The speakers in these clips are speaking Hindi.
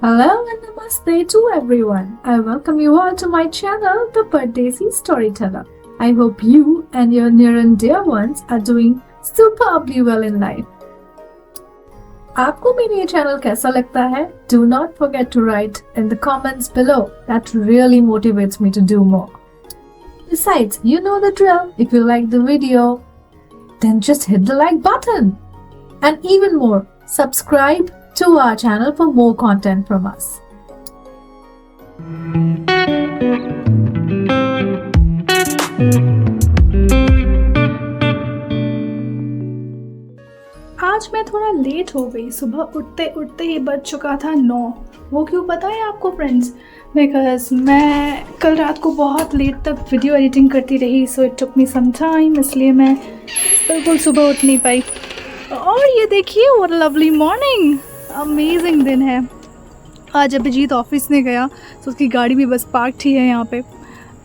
Hello and namaste to everyone. I welcome you all to my channel, The Pardesi Storyteller. I hope you and your near and dear ones are doing superbly well in life. आपको मेरा ये चैनल कैसा लगता है? Do not forget to write in the comments below. That really motivates me to do more. Besides, you know the drill. If you like the video, then just hit the like button. And even more, subscribe to our channel for more content from us. आज मैं थोड़ा लेट हो गई। सुबह उठते उठते ही बज चुका था 9। वो क्यों पता है आपको फ्रेंड्स? बिकॉज मैं कल रात को बहुत लेट तक वीडियो एडिटिंग करती रही, so it took me some time, इसलिए मैं बिल्कुल सुबह उठ नहीं पाई। और ये देखिए, what a lovely morning, amazing दिन है। आज अभिजीत ऑफिस नहीं गया तो उसकी गाड़ी भी बस पार्क ही है यहाँ पे।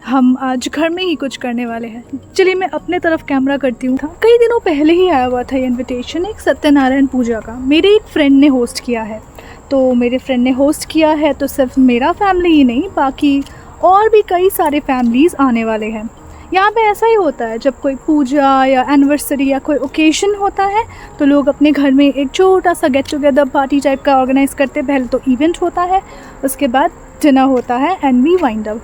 हम आज घर में ही कुछ करने वाले हैं। चलिए मैं अपने तरफ कैमरा करती हूँ। कई दिनों पहले ही आया हुआ था ये इनविटेशन, एक सत्यनारायण पूजा का। मेरे एक फ्रेंड ने होस्ट किया है। तो मेरे फ्रेंड ने होस्ट किया है तो सिर्फ मेरा फैमिली ही नहीं, बाकी और भी कई सारे फैमिलीज़ आने वाले हैं। यहाँ पे ऐसा ही होता है, जब कोई पूजा या एनिवर्सरी या कोई ओकेशन होता है तो लोग अपने घर में एक छोटा सा गेट टुगेदर पार्टी टाइप का ऑर्गेनाइज़ करते हैं। पहले तो इवेंट होता है, उसके बाद डिनर होता है एंड वी वाइंड अप।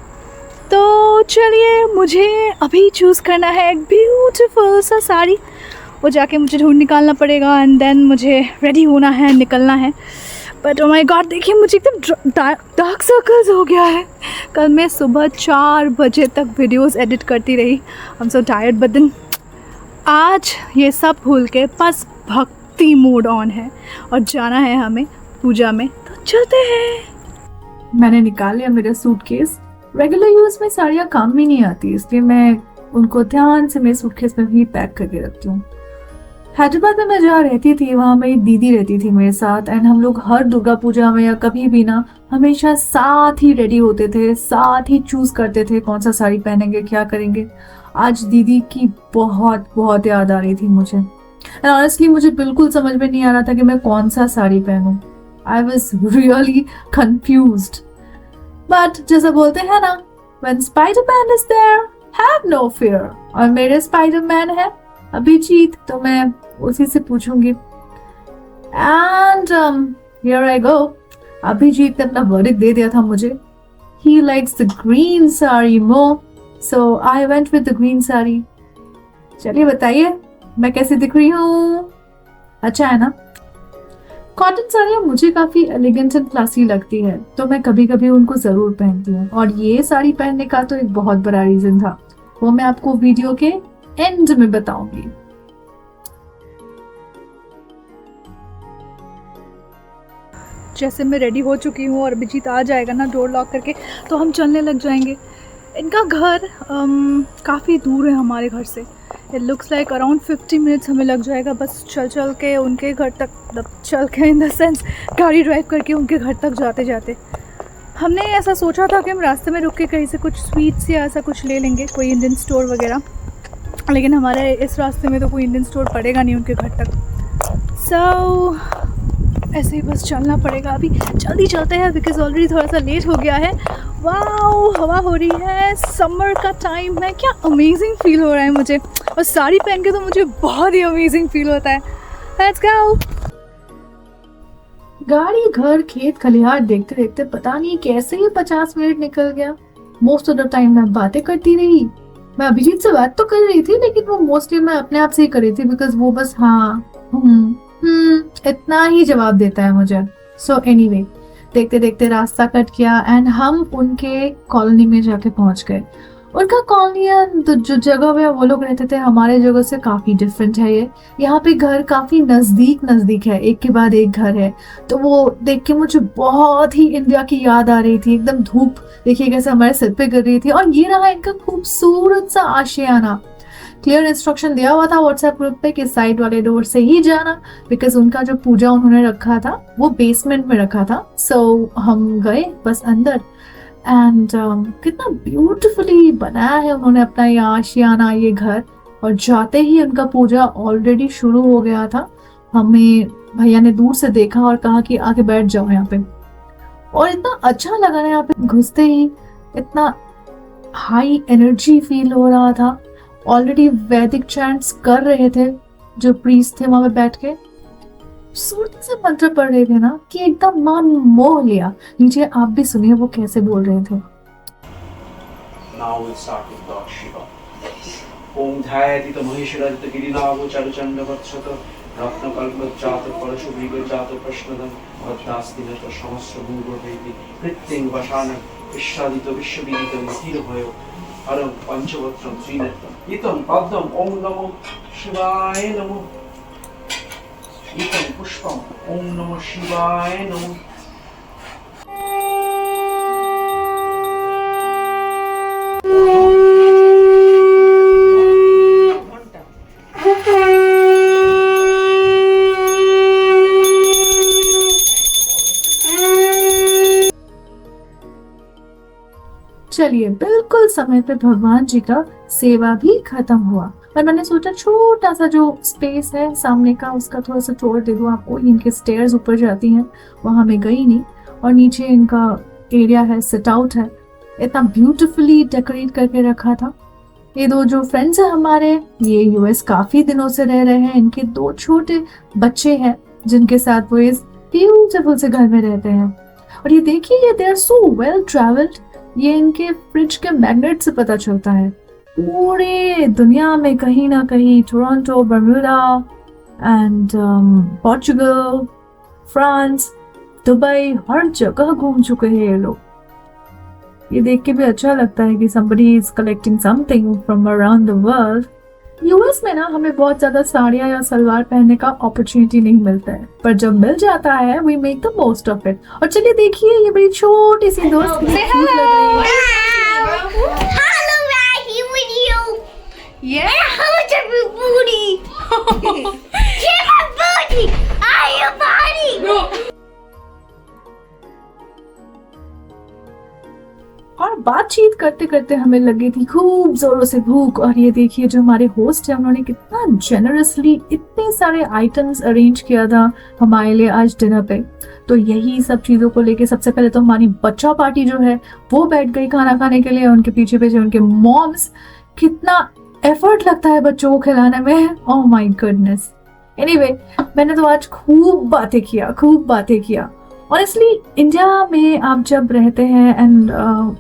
तो चलिए, मुझे अभी चूज़ करना है एक ब्यूटीफुल सा साड़ी। वो जाके मुझे ढूंढ निकालना पड़ेगा एंड देन मुझे रेडी होना है, निकलना है। बट ओ माय गॉड, देखिए मुझे एकदम डार्क सर्कल्स हो गया है। कल मैं सुबह 4 बजे तक वीडियोस एडिट करती रही। I am so tired, but then आज ये सब भूल के बस भक्ति मोड ऑन है और जाना है हमें पूजा में। तो चलते हैं। मैंने निकाल लिया मेरा सूटकेस। रेगुलर यूज में साड़ियाँ काम भी नहीं आती, इसलिए मैं उनको ध्यान से मेरे सूटकेस में ही पैक करके रखती हूँ। हैदराबाद में मैं जहाँ रहती थी वहाँ मेरी दीदी रहती थी मेरे साथ, एंड हम लोग हर दुर्गा पूजा में या कभी भी ना हमेशा साथ ही रेडी होते थे, साथ ही चूज करते थे कौन सा साड़ी पहनेंगे, क्या करेंगे। आज दीदी की बहुत बहुत याद आ रही थी मुझे, एंड ऑनेस्टली मुझे बिल्कुल समझ में नहीं आ रहा था कि मैं कौन सा साड़ी पहनूं। I was really confused, but जैसा बोलते हैं ना, when Spider-Man is there, have no fear। और मेरे Spider-Man है अभिजीत, तो मैं उसी से पूछूंगी। And here I go। Abhijit ने अपना वर्डिक्ट दे दिया था मुझे। He likes the green saree more, so I went with the green saree। चलिए बताइए मैं कैसी दिख रही हूँ? अच्छा है ना? कॉटन साड़ियाँ मुझे काफी एलिगेंट एंड क्लासी लगती है, तो मैं कभी कभी उनको जरूर पहनती हूँ। और ये साड़ी पहनने का तो एक बहुत बड़ा रीजन था, वो मैं आपको वीडियो के एंड में बताऊंगी। जैसे मैं रेडी हो चुकी हूँ और अभिजीत आ जाएगा ना डोर लॉक करके, तो हम चलने लग जाएंगे। इनका घर काफ़ी दूर है हमारे घर से। It looks like around 50 minutes हमें लग जाएगा बस चल के उनके घर तक, मतलब चल के इन द सेंस गाड़ी ड्राइव करके उनके घर तक जाते जाते। हमने ऐसा सोचा था कि हम रास्ते में रुक के कहीं से कुछ स्वीट्स या ऐसा कुछ ले लेंगे, कोई इंडियन स्टोर वगैरह, लेकिन हमारे इस रास्ते में तो कोई इंडियन स्टोर पड़ेगा नहीं उनके घर तक। सो ऐसे ही बस चलना पड़ेगा। अभी जल्दी चलते हैं बिकॉज ऑलरेडी थोड़ा सा लेट हो गया है। वाओ, हवा हो रही है, समर का टाइम है, क्या अमेजिंग फील हो रहा है मुझे। और साड़ी पहन के तो मुझे बहुत ही अमेजिंग फील होता है। Let's go. गाड़ी, घर, खेत, खलिहान देखते देखते पता नहीं कैसे ये 50 मिनट निकल गया। मोस्ट ऑफ द टाइम मैं बातें करती रही। मैं अभिजीत से बात तो कर रही थी, लेकिन वो मोस्टली मैं अपने आप से ही कर रही थी, बिकॉज वो बस हाँ इतना ही जवाब देता है मुझे। सो एनीवे, देखते देखते रास्ता कट गया एंड हम उनके कॉलोनी में जाके पहुंच गए। उनका कॉलोनी, तो जो जगह में वो लोग रहते थे, हमारे जगह से काफी डिफरेंट है ये। यहाँ पे घर काफी नजदीक है, एक के बाद एक घर है। तो वो देख के मुझे बहुत ही इंडिया की याद आ रही थी। एकदम धूप देखिए कैसे हमारे सिर पे गिर रही थी। और ये रहा इनका खूबसूरत सा आशियाना। क्लियर इंस्ट्रक्शन दिया हुआ था व्हाट्सएप ग्रुप पे कि साइड वाले डोर से ही जाना, बिकॉज उनका जो पूजा उन्होंने रखा था वो बेसमेंट में रखा था। सो हम गए बस अंदर, एंड कितना ब्यूटिफुली बनाया है उन्होंने अपना ये आशियाना, ये घर। और जाते ही उनका पूजा ऑलरेडी शुरू हो गया था। हमें भैया ने दूर से देखा और कहा कि आके बैठ जाओ यहाँ पे। और इतना अच्छा लगा ना यहाँ पे घुसते ही, इतना हाई एनर्जी फील हो रहा था। ऑलरेडी वैदिक चैंट्स कर रहे थे जो प्रीस्ट थे वहां पे बैठ के, सूरत से मंत्र पढ़ रहे थे ना कि एकदम मन मोह लिया। नीचे आप भी सुनिए वो कैसे बोल रहे थे। Now we'll start with Lord Shiva. Om Dhayatita Maheshwarajita Girinavo Charachanda Vatshata Ratnakalpajata Parashubhigajata Prashnadam Bhaddastinata Samasra Bhurvaveti Kriting Vashana Vishadita Vishwavidita Vitirabhayo Aram Panchavatram Srinatram Itam Padam Om Namo Shivaya Namo Itam Pushpam Om Namo Shivaya Namo चलिए, बिल्कुल समय पे भगवान जी का सेवा भी खत्म हुआ और मैंने सोचा छोटा सा जो स्पेस है सामने का उसका थोड़ा सा टूर दे दूं आपको। इनके स्टेयर्स ऊपर जाती हैं, वहां मैं गई नहीं, और नीचे इनका एरिया है, सिट आउट है, इतना ब्यूटीफुली डेकोरेट करके रखा था। ये दो जो फ्रेंड्स हैं हमारे, ये यूएस काफी दिनों से रह रहे हैं। इनके 2 छोटे बच्चे हैं जिनके साथ वो इस ब्यूटीफुल से घर में रहते हैं। और ये देखिए, ये they are so well travelled. ये इनके फ्रिज के मैग्नेट से पता चलता है पूरे दुनिया में कहीं ना कहीं, Toronto, Bermuda and Portugal, France, Dubai, हर जगह घूम चुके हैं ये लोग। ये देख के भी अच्छा लगता है कि somebody is collecting something from around the world। US में ना हमें बहुत ज्यादा साड़ियाँ या सलवार पहनने का अपॉर्चुनिटी नहीं मिलता है, पर जब मिल जाता है we make the most of it। और चलिए देखिए, ये बड़ी छोटी सी दोस्त कितनी cute लग रही है। Hello, right here with you. Yeah. How much of your booty? Give my booty. Are you body? और बातचीत करते करते हमें लगी थी खूब जोरों से भूख। और ये देखिए जो हमारे होस्ट है, उन्होंने कितना जेनरसली इतने सारे आइटम्स अरेंज किया था हमारे लिए आज डिनर पे। तो यही सब चीज़ों को लेके सबसे पहले तो हमारी बच्चा पार्टी जो है वो बैठ गई खाना खाने के लिए। उनके पीछे पीछे उनके मॉम्स, कितना एफर्ट लगता है बच्चों को खिलाने में, ओह माय गुडनेस। एनीवे, मैंने तो आज खूब बातें किया। ऑनेस्टली इंडिया में आप जब रहते हैं एंड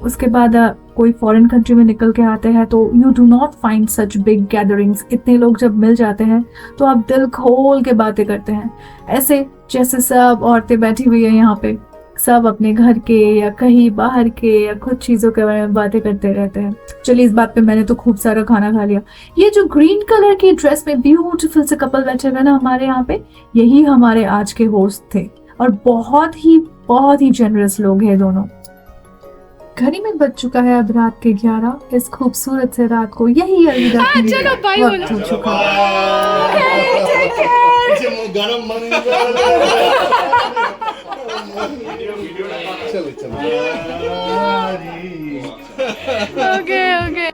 उसके बाद कोई फॉरेन कंट्री में निकल के आते हैं तो you do not find such big gatherings. इतने लोग जब मिल जाते हैं तो आप दिल खोल के बातें करते हैं, ऐसे जैसे सब औरतें बैठी हुई है यहाँ पे, सब अपने घर के या कहीं बाहर के या कुछ चीज़ों के बारे में बातें करते रहते हैं। चलिए, इस बात पे मैंने तो खूब सारा खाना खा लिया। ये जो ग्रीन कलर की ड्रेस में ब्यूटीफुल से कपल बैठे हुए ना हमारे यहाँ पे, यही हमारे आज के होस्ट थे और बहुत ही जेनरस लोग हैं दोनों। घड़ी में बज चुका है अब रात के 11। इस खूबसूरत से रात को यही अलविदा कहने का वक्त हो चुका Okay.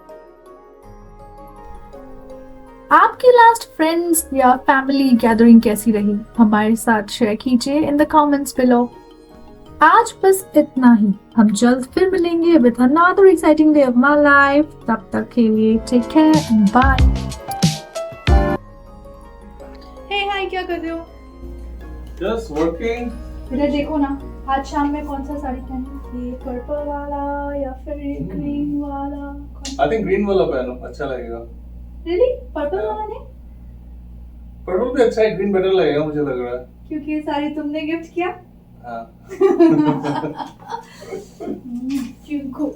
आपकी लास्ट फ्रेंड्स या फैमिली गैदरिंग कैसी रही, हमारे साथ शेयर कीजिए इन द कमेंट्स बिलो। आज बस इतना ही, हम जल्द फिर मिलेंगे with another exciting day of my life. तब तक के लिए टेक केयर एंड बाय। हे हाय, क्या कर रहे हो? Just working. इधर देखो ना, आज शाम में कौन सा साड़ी पहनूं? ये पर्पल वाला या फिर ये ग्रीन वाला? I think green वाला पहनो, अच्छा लगेगा। रियली? पर्पल वाला नहीं? पर्पल भी अच्छा है, ग्रीन बेटर लगेगा मुझे लग रहा है। क्योंकि ये साड़ी तुमने गिफ्ट किया। हाँ। क्यों?